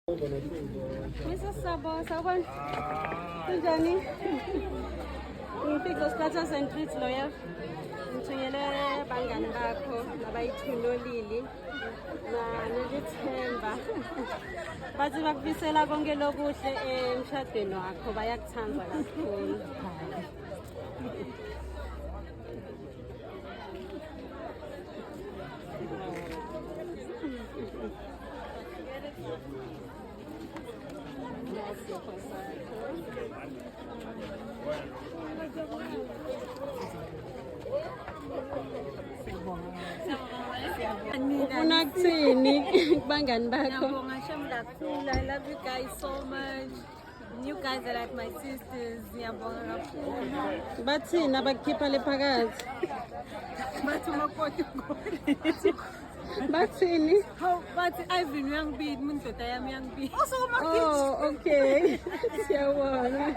Mrs. Sabo, sawubona. Kunjani? Ngifike Siphatha St. Treats lawyer. Ngithunyele bangani bakho abayithulolili nalithemba. Bathi bakubisela konke lokuhle emshadweni wakho bayakuthanda kakhulu. Ufuna kuthini kubangani bakho? I love you guys so much. You guys are like my sisters. Bathini abakukhipha le phakathi? Bathini? But I've been young beat, Munto, I am young beat. Oh, okay. Siyabona.